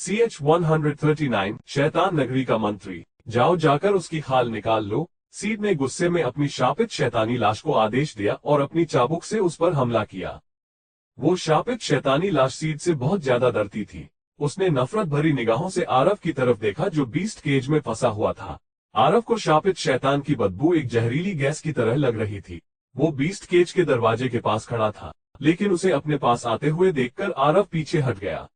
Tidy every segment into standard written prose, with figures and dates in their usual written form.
CH-139 शैतान नगरी का मंत्री, जाओ जाकर उसकी खाल निकाल लो। सीड ने गुस्से में अपनी शापित शैतानी लाश को आदेश दिया और अपनी चाबुक से उस पर हमला किया। वो शापित शैतानी लाश सीड से बहुत ज्यादा डरती थी। उसने नफरत भरी निगाहों से आरव की तरफ देखा जो बीस्ट केज में फंसा हुआ था। आरव को शापित शैतान की बदबू एक जहरीली गैस की तरह लग रही थी। वो बीस्ट केज के दरवाजे के पास खड़ा था, लेकिन उसे अपने पास आते हुए देखकर आरव पीछे हट गया।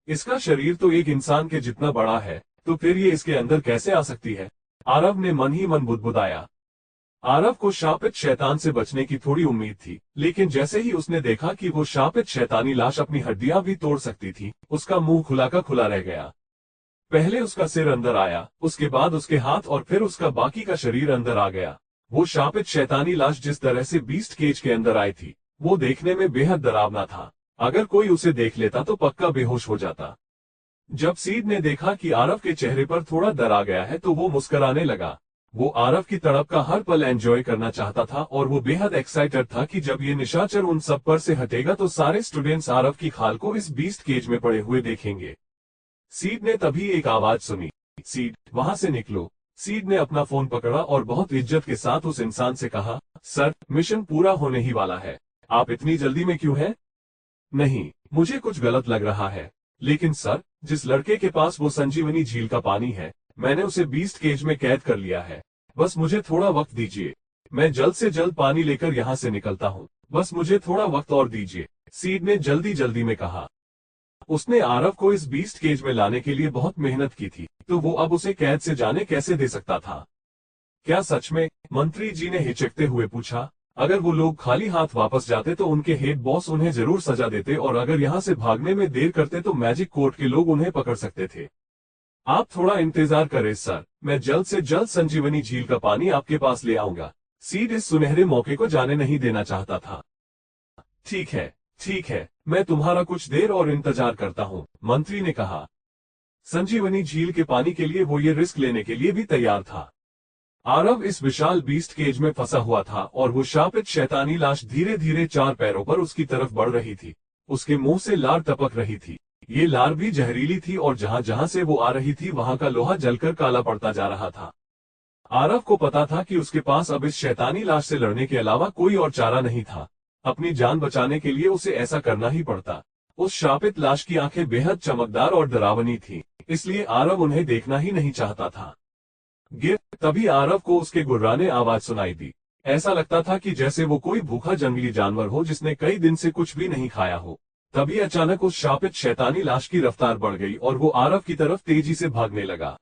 इसका शरीर तो एक इंसान के जितना बड़ा है, तो फिर ये इसके अंदर कैसे आ सकती है? आरव ने मन ही मन बुदबुदाया। आरव को शापित शैतान से बचने की थोड़ी उम्मीद थी, लेकिन जैसे ही उसने देखा कि वो शापित शैतानी लाश अपनी हड्डियां भी तोड़ सकती थी, उसका मुंह खुला का खुला रह गया। पहले उसका सिर अंदर आया, उसके बाद उसके हाथ और फिर उसका बाकी का शरीर अंदर आ गया। वो शापित शैतानी लाश जिस तरह से बीस्ट केज के अंदर आई थी, वो देखने में बेहद डरावना था। अगर कोई उसे देख लेता तो पक्का बेहोश हो जाता। जब सीड ने देखा कि आरव के चेहरे पर थोड़ा डर आ गया है तो वो मुस्कुराने लगा। वो आरव की तड़प का हर पल एंजॉय करना चाहता था और वो बेहद एक्साइटेड था कि जब ये निशाचर उन सब पर से हटेगा तो सारे स्टूडेंट्स आरव की खाल को इस बीस्ट केज में पड़े हुए देखेंगे। सीड ने तभी एक आवाज सुनी, सीड, वहां से निकलो। सीड ने अपना फोन पकड़ा और बहुत इज्जत के साथ उस इंसान से कहा, सर, मिशन पूरा होने ही वाला है। आप इतनी जल्दी में क्यों हैं? नहीं, मुझे कुछ गलत लग रहा है, लेकिन सर, जिस लड़के के पास वो संजीवनी झील का पानी है, मैंने उसे बीस्ट केज में कैद कर लिया है। बस मुझे थोड़ा वक्त दीजिए, मैं जल्द से जल्द पानी लेकर यहाँ से निकलता हूँ। बस मुझे थोड़ा वक्त और दीजिए, सीड ने जल्दी जल्दी में कहा। उसने आरव को इस बीस्ट केज में लाने के लिए बहुत मेहनत की थी, तो वो अब उसे कैद से जाने कैसे दे सकता था? क्या सच में? मंत्री जी ने हिचकते हुए पूछा। अगर वो लोग खाली हाथ वापस जाते तो उनके हेड बॉस उन्हें जरूर सजा देते, और अगर यहाँ से भागने में देर करते तो मैजिक कोर्ट के लोग उन्हें पकड़ सकते थे। आप थोड़ा इंतजार करें सर, मैं जल्द से जल्द संजीवनी झील का पानी आपके पास ले आऊंगा। सीड इस सुनहरे मौके को जाने नहीं देना चाहता था। ठीक है, मैं तुम्हारा कुछ देर और इंतजार करता हूँ, मंत्री ने कहा। संजीवनी झील के पानी के लिए वो ये रिस्क लेने के लिए भी तैयार था। आरव इस विशाल बीस्ट केज में फंसा हुआ था और वो शापित शैतानी लाश धीरे धीरे चार पैरों पर उसकी तरफ बढ़ रही थी। उसके मुंह से लार टपक रही थी। ये लार भी जहरीली थी और जहां जहां से वो आ रही थी वहां का लोहा जलकर काला पड़ता जा रहा था। आरव को पता था कि उसके पास अब इस शैतानी लाश से लड़ने के अलावा कोई और चारा नहीं था। अपनी जान बचाने के लिए उसे ऐसा करना ही पड़ता। उस शापित लाश की आंखें बेहद चमकदार और डरावनी थी, इसलिए आरव उन्हें देखना ही नहीं चाहता था। तभी आरव को उसके गुर्राने आवाज सुनाई दी। ऐसा लगता था कि जैसे वो कोई भूखा जंगली जानवर हो जिसने कई दिन से कुछ भी नहीं खाया हो। तभी अचानक उस शापित शैतानी लाश की रफ्तार बढ़ गई और वो आरव की तरफ तेजी से भागने लगा।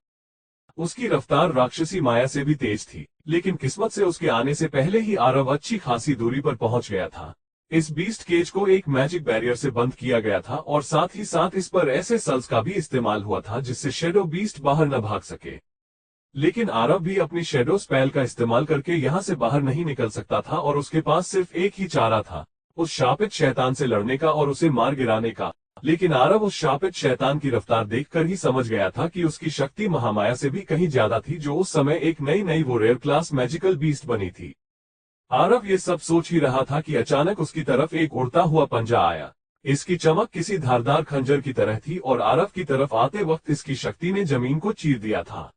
उसकी रफ्तार राक्षसी माया से भी तेज थी, लेकिन किस्मत से उसके आने से पहले ही आरव अच्छी खासी दूरी पर पहुंच गया था। इस बीस्ट केज को एक मैजिक बैरियर से बंद किया गया था और साथ ही साथ इस पर ऐसे सल्स का भी इस्तेमाल हुआ था जिससे शेडो बीस्ट बाहर न भाग सके। लेकिन आरव भी अपनी शेडो स्पेल का इस्तेमाल करके यहाँ से बाहर नहीं निकल सकता था और उसके पास सिर्फ एक ही चारा था, उस शापित शैतान से लड़ने का और उसे मार गिराने का। लेकिन आरव उस शापित शैतान की रफ्तार देखकर ही समझ गया था कि उसकी शक्ति महामाया से भी कहीं ज्यादा थी, जो उस समय एक नई वो रेयर क्लास मैजिकल बीस्ट बनी थी। आरव ये सब सोच ही रहा था कि अचानक उसकी तरफ एक उड़ता हुआ पंजा आया। इसकी चमक किसी धारदार खंजर की तरह थी और आरव की तरफ आते वक्त इसकी शक्ति ने जमीन को चीर दिया था।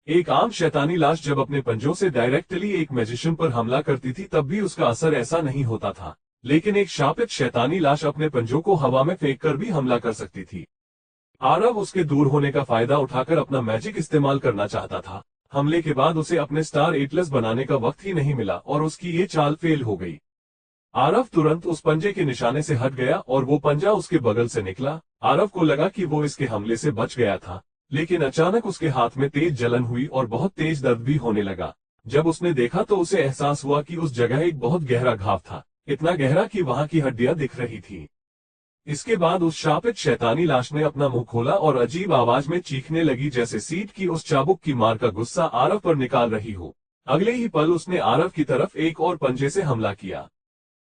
एक आम शैतानी लाश जब अपने पंजों से डायरेक्टली एक मैजिशियन पर हमला करती थी तब भी उसका असर ऐसा नहीं होता था, लेकिन एक शापित शैतानी लाश अपने पंजों को हवा में फेंककर भी हमला कर सकती थी। आरव उसके दूर होने का फायदा उठाकर अपना मैजिक इस्तेमाल करना चाहता था। हमले के बाद उसे अपने स्टार एटलस बनाने का वक्त ही नहीं मिला और उसकी ये चाल फेल हो गई। आरव तुरंत उस पंजे के निशाने से हट गया और वो पंजा उसके बगल से निकला। आरव को लगा कि वो इसके हमले से बच गया था, लेकिन अचानक उसके हाथ में तेज जलन हुई और बहुत तेज दर्द भी होने लगा। जब उसने देखा तो उसे एहसास हुआ कि उस जगह एक बहुत गहरा घाव था, इतना गहरा कि वहां की हड्डियां दिख रही थी। इसके बाद उस शापित शैतानी लाश ने अपना मुंह खोला और अजीब आवाज में चीखने लगी, जैसे सीड की उस चाबुक की मार का गुस्सा आरव पर निकाल रही हो। अगले ही पल उसने आरव की तरफ एक और पंजे से हमला किया।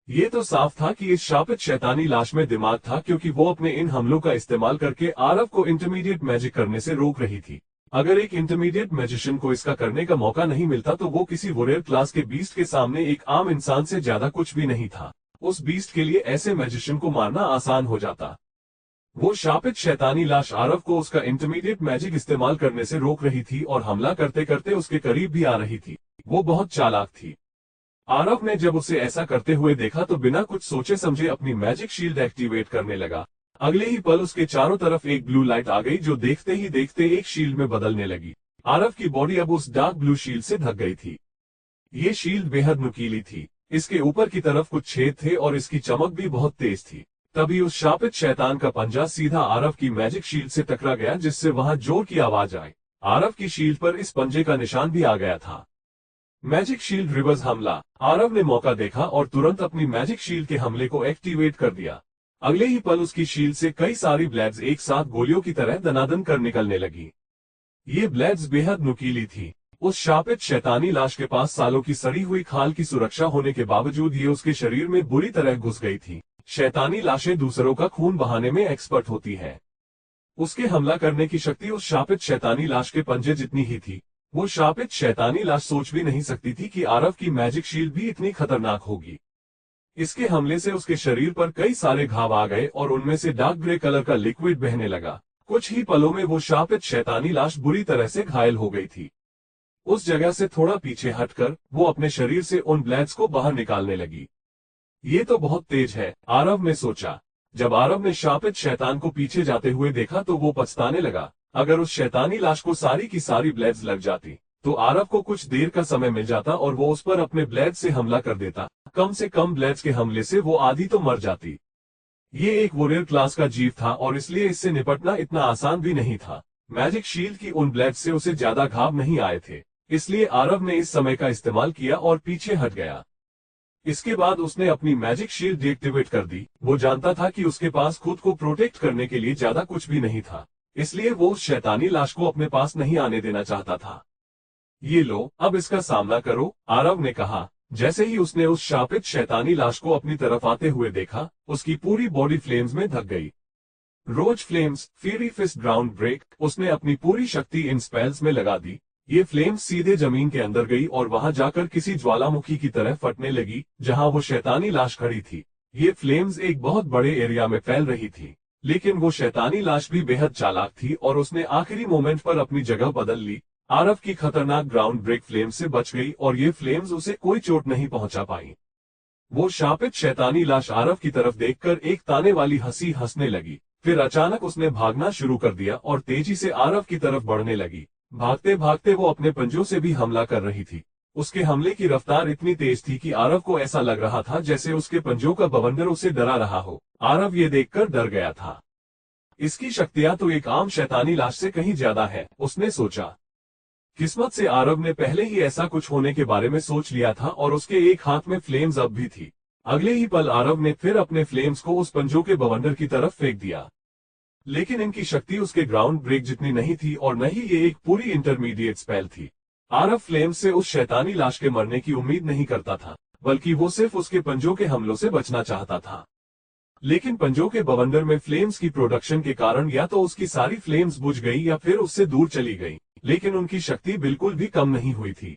ये तो साफ था कि इस शापित शैतानी लाश में दिमाग था, क्योंकि वो अपने इन हमलों का इस्तेमाल करके आरव को इंटरमीडिएट मैजिक करने से रोक रही थी। अगर एक इंटरमीडिएट मैजिशियन को इसका करने का मौका नहीं मिलता तो वो किसी वॉरियर क्लास के बीस्ट के सामने एक आम इंसान से ज्यादा कुछ भी नहीं था। उस बीस्ट के लिए ऐसे मैजिशियन को मारना आसान हो जाता। वो शापित शैतानी लाश आरव को उसका इंटरमीडिएट मैजिक इस्तेमाल करने से रोक रही थी और हमला करते करते उसके करीब भी आ रही थी। वो बहुत चालाक थी। आरव ने जब उसे ऐसा करते हुए देखा तो बिना कुछ सोचे समझे अपनी मैजिक शील्ड एक्टिवेट करने लगा। अगले ही पल उसके चारों तरफ एक ब्लू लाइट आ गई जो देखते ही देखते एक शील्ड में बदलने लगी। आरव की बॉडी अब उस डार्क ब्लू शील्ड से ढक गई थी। ये शील्ड बेहद नुकीली थी। इसके ऊपर की तरफ कुछ छेद थे और इसकी चमक भी बहुत तेज थी। तभी उस शापित शैतान का पंजा सीधा आरव की मैजिक शील्ड से टकरा गया, जिससे वहां जोर की आवाज आई। आरव की शील्ड पर इस पंजे का निशान भी आ गया था। मैजिक शील्ड रिवर्स हमला। आरव ने मौका देखा और तुरंत अपनी मैजिक शील्ड के हमले को एक्टिवेट कर दिया। अगले ही पल उसकी शील्ड से कई सारी ब्लेड्स एक साथ गोलियों की तरह दनादन कर निकलने लगी। ये ब्लेड्स बेहद नुकीली थी। उस शापित शैतानी लाश के पास सालों की सड़ी हुई खाल की सुरक्षा होने के बावजूद ये उसके शरीर में बुरी तरह घुस गई थी। शैतानी लाशें दूसरों का खून बहाने में एक्सपर्ट होती हैं। उसके हमला करने की शक्ति उस शापित शैतानी लाश के पंजे जितनी ही थी। वो शापित शैतानी लाश सोच भी नहीं सकती थी कि आरव की मैजिक शील्ड भी इतनी खतरनाक होगी। इसके हमले से उसके शरीर पर कई सारे घाव आ गए और उनमें से डार्क ग्रे कलर का लिक्विड बहने लगा। कुछ ही पलों में वो शापित शैतानी लाश बुरी तरह से घायल हो गई थी। उस जगह से थोड़ा पीछे हटकर वो अपने शरीर से उन ब्लेड्स को बाहर निकालने लगी। ये तो बहुत तेज है, आरव ने सोचा। जब आरव ने शापित शैतान को पीछे जाते हुए देखा तो वो पछताने लगा। अगर उस शैतानी लाश को सारी की सारी ब्लेड्स लग जाती तो आरव को कुछ देर का समय मिल जाता और वो उस पर अपने ब्लेड से हमला कर देता। कम से कम ब्लेड्स के हमले से वो आधी तो मर जाती। ये एक वॉरियर क्लास का जीव था और इसलिए इससे निपटना इतना आसान भी नहीं था। मैजिक शील्ड की उन ब्लेड से उसे ज्यादा घाव नहीं आए थे, इसलिए आरव ने इस समय का इस्तेमाल किया और पीछे हट गया। इसके बाद उसने अपनी मैजिक शील्ड डीएक्टिवेट कर दी। वो जानता था कि उसके पास खुद को प्रोटेक्ट करने के लिए ज्यादा कुछ भी नहीं था, इसलिए वो उस शैतानी लाश को अपने पास नहीं आने देना चाहता था। ये लो, अब इसका सामना करो, आरव ने कहा। जैसे ही उसने उस शापित शैतानी लाश को अपनी तरफ आते हुए देखा, उसकी पूरी बॉडी फ्लेम्स में ढक गई। Rose flames, fury fist, ground break. उसने अपनी पूरी शक्ति इन स्पेल्स में लगा दी। ये फ्लेम्स सीधे जमीन के अंदर गई और वहां जाकर किसी ज्वालामुखी की तरह फटने लगी जहां वो शैतानी लाश खड़ी थी। ये फ्लेम्स एक बहुत बड़े एरिया में फैल रही थी, लेकिन वो शैतानी लाश भी बेहद चालाक थी और उसने आखिरी मोमेंट पर अपनी जगह बदल ली। आरव की खतरनाक ग्राउंड ब्रेक फ्लेम से बच गई और ये फ्लेम्स उसे कोई चोट नहीं पहुंचा पाई। वो शापित शैतानी लाश आरव की तरफ देखकर एक ताने वाली हंसी हंसने लगी। फिर अचानक उसने भागना शुरू कर दिया और तेजी से आरव की तरफ बढ़ने लगी। भागते भागते वो अपने पंजों से भी हमला कर रही थी। उसके हमले की रफ्तार इतनी तेज थी कि आरव को ऐसा लग रहा था जैसे उसके पंजों का बवंडर उसे डरा रहा हो। आरव ये देखकर डर गया था। इसकी शक्तियां तो एक आम शैतानी लाश से कहीं ज्यादा है, उसने सोचा। किस्मत से आरव ने पहले ही ऐसा कुछ होने के बारे में सोच लिया था और उसके एक हाथ में फ्लेम्स अब भी थी। अगले ही पल आरव ने फिर अपने फ्लेम्स को उस पंजों के बवंडर की तरफ फेंक दिया, लेकिन इनकी शक्ति उसके ग्राउंड ब्रेक जितनी नहीं थी और न ही ये एक पूरी इंटरमीडिएट स्पेल थी। आरव फ्लेम्स से उस शैतानी लाश के मरने की उम्मीद नहीं करता था, बल्कि वो सिर्फ उसके पंजों के हमलों से बचना चाहता था। लेकिन पंजों के बवंडर में फ्लेम्स की प्रोडक्शन के कारण या तो उसकी सारी फ्लेम्स बुझ गई या फिर उससे दूर चली गई, लेकिन उनकी शक्ति बिल्कुल भी कम नहीं हुई थी।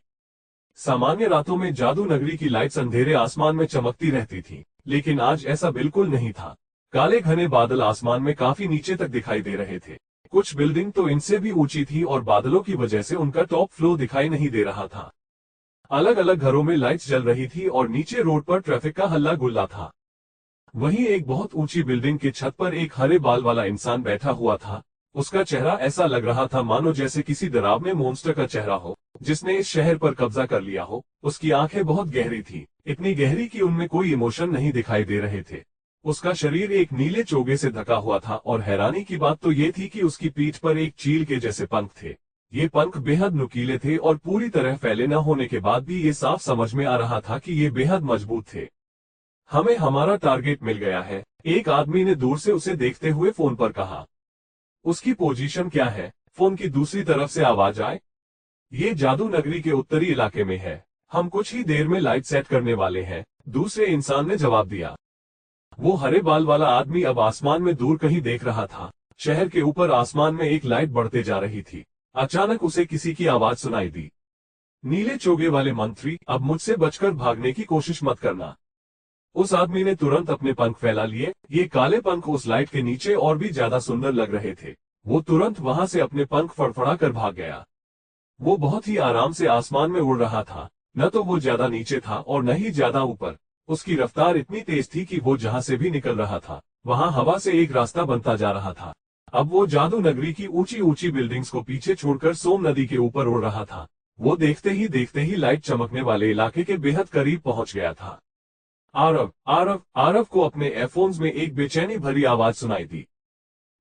सामान्य रातों में जादू नगरी की लाइट्स अंधेरे आसमान में चमकती रहती थी, लेकिन आज ऐसा बिल्कुल नहीं था। काले घने बादल आसमान में काफी नीचे तक दिखाई दे रहे थे। कुछ बिल्डिंग तो इनसे भी ऊंची थी और बादलों की वजह से उनका टॉप फ्लोर दिखाई नहीं दे रहा था। अलग अलग घरों में लाइट्स जल रही थी और नीचे रोड पर ट्रैफिक का हल्ला गुल्ला था। वहीं एक बहुत ऊंची बिल्डिंग की छत पर एक हरे बाल वाला इंसान बैठा हुआ था। उसका चेहरा ऐसा लग रहा था मानो जैसे किसी डरावने मॉन्स्टर का चेहरा हो जिसने इस शहर पर कब्जा कर लिया हो। उसकी आंखें बहुत गहरी थी, इतनी गहरी कि उनमें कोई इमोशन नहीं दिखाई दे रहे थे। उसका शरीर एक नीले चोगे से ढका हुआ था और हैरानी की बात तो ये थी कि उसकी पीठ पर एक चील के जैसे पंख थे। ये पंख बेहद नुकीले थे और पूरी तरह फैले न होने के बाद भी ये साफ समझ में आ रहा था कि ये बेहद मजबूत थे। हमें हमारा टारगेट मिल गया है, एक आदमी ने दूर से उसे देखते हुए फोन पर कहा। उसकी पोजीशन क्या है? फोन की दूसरी तरफ से आवाज आए। ये जादू नगरी के उत्तरी इलाके में है, हम कुछ ही देर में लाइट सेट करने वाले हैं, दूसरे इंसान ने जवाब दिया। वो हरे बाल वाला आदमी अब आसमान में दूर कहीं देख रहा था। शहर के ऊपर आसमान में एक लाइट बढ़ते जा रही थी। अचानक उसे किसी की आवाज सुनाई दी। नीले चोगे वाले मंत्री, अब मुझसे बचकर भागने की कोशिश मत करना। उस आदमी ने तुरंत अपने पंख फैला लिए। ये काले पंख उस लाइट के नीचे और भी ज्यादा सुंदर लग रहे थे। वो तुरंत वहां से अपने पंख फड़फड़ा कर भाग गया। वो बहुत ही आराम से आसमान में उड़ रहा था। न तो वो ज्यादा नीचे था और न ही ज्यादा ऊपर। उसकी रफ्तार इतनी तेज थी कि वो जहां से भी निकल रहा था वहां हवा से एक रास्ता बनता जा रहा था। अब वो जादू नगरी की ऊंची ऊंची बिल्डिंग्स को पीछे छोड़कर सोम नदी के ऊपर उड़ रहा था। वो देखते ही लाइट चमकने वाले इलाके के बेहद करीब पहुंच गया था। आरव आरव आरव को अपने एयरफोन्स में एक बेचैनी भरी आवाज सुनाई दी।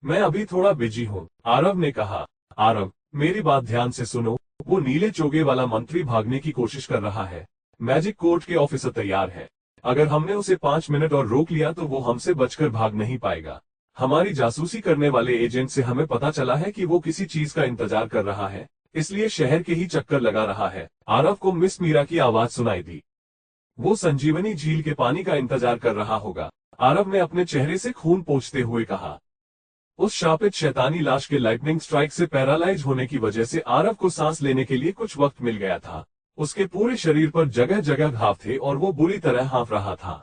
मैं अभी थोड़ा बिजी हूँ, आरव ने कहा। आरव, मेरी बात ध्यान से सुनो। वो नीले चोगे वाला मंत्री भागने की कोशिश कर रहा है। मैजिक कोर्ट के ऑफिसर तैयार है। अगर हमने उसे 5 मिनट और रोक लिया तो वो हमसे बचकर भाग नहीं पाएगा। हमारी जासूसी करने वाले एजेंट से हमें पता चला है कि वो किसी चीज का इंतजार कर रहा है, इसलिए शहर के ही चक्कर लगा रहा है। आरव को मिस मीरा की आवाज सुनाई दी। वो संजीवनी झील के पानी का इंतजार कर रहा होगा, आरव ने अपने चेहरे से खून पोंछते हुए कहा। उस शापित शैतानी लाश के लाइटनिंग स्ट्राइक से पैरालाइज होने की वजह से आरव को सांस लेने के लिए कुछ वक्त मिल गया था। उसके पूरे शरीर पर जगह जगह घाव थे और वो बुरी तरह हाँफ रहा था।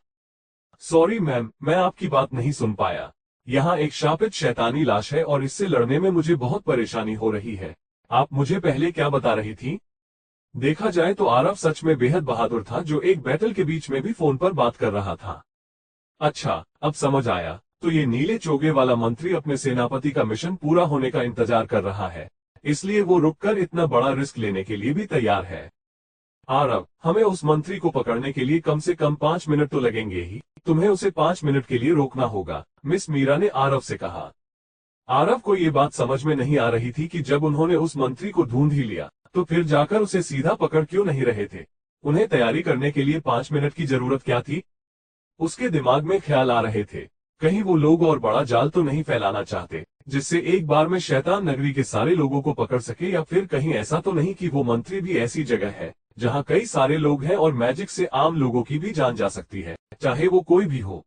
सॉरी मैम, मैं आपकी बात नहीं सुन पाया। यहाँ एक शापित शैतानी लाश है और इससे लड़ने में मुझे बहुत परेशानी हो रही है। आप मुझे पहले क्या बता रही थी? देखा जाए तो आरव सच में बेहद बहादुर था, जो एक बैटल के बीच में भी फोन पर बात कर रहा था। अच्छा, अब समझ आया। तो ये नीले चोगे वाला मंत्री अपने सेनापति का मिशन पूरा होने का इंतजार कर रहा है, इसलिए वो रुककर इतना बड़ा रिस्क लेने के लिए भी तैयार है। आरव, हमें उस मंत्री को पकड़ने के लिए कम से कम 5 मिनट तो लगेंगे ही। तुम्हें उसे 5 मिनट के लिए रोकना होगा, मिस मीरा ने आरव से कहा। आरव को ये बात समझ में नहीं आ रही थी कि जब उन्होंने उस मंत्री को ढूंढ ही लिया तो फिर जाकर उसे सीधा पकड़ क्यों नहीं रहे थे। उन्हें तैयारी करने के लिए 5 मिनट की जरूरत क्या थी? उसके दिमाग में ख्याल आ रहे थे, कहीं वो लोग और बड़ा जाल तो नहीं फैलाना चाहते जिससे एक बार में शैतान नगरी के सारे लोगों को पकड़ सके, या फिर कहीं ऐसा तो नहीं कि वो मंत्री भी ऐसी जगह है जहां कई सारे लोग हैं और मैजिक से आम लोगों की भी जान जा सकती है, चाहे वो कोई भी हो।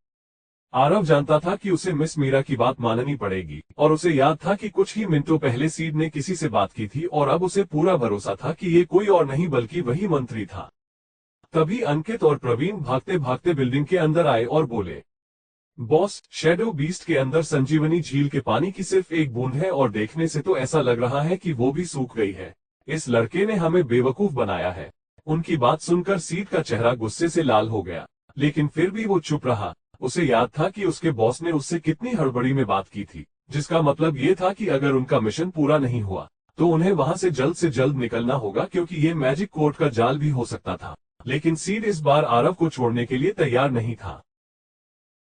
आरव जानता था कि उसे मिस मीरा की बात माननी पड़ेगी, और उसे याद था कि कुछ ही मिनटों पहले सीड ने किसी से बात की थी और अब उसे पूरा भरोसा था कि ये कोई और नहीं बल्कि वही मंत्री था। तभी अंकित और प्रवीण भागते भागते बिल्डिंग के अंदर आए और बोले, बॉस, शैडो बीस्ट के अंदर संजीवनी झील के पानी की सिर्फ एक बूंद है और देखने से तो ऐसा लग रहा है कि वो भी सूख गई है। इस लड़के ने हमें बेवकूफ बनाया है। उनकी बात सुनकर सीड का चेहरा गुस्से से लाल हो गया, लेकिन फिर भी वो चुप रहा। उसे याद था कि उसके बॉस ने उससे कितनी हड़बड़ी में बात की थी, जिसका मतलब ये था कि अगर उनका मिशन पूरा नहीं हुआ तो उन्हें वहां से जल्द निकलना होगा, क्योंकि ये मैजिक कोर्ट का जाल भी हो सकता था। लेकिन सीड इस बार आरव को छोड़ने के लिए तैयार नहीं था।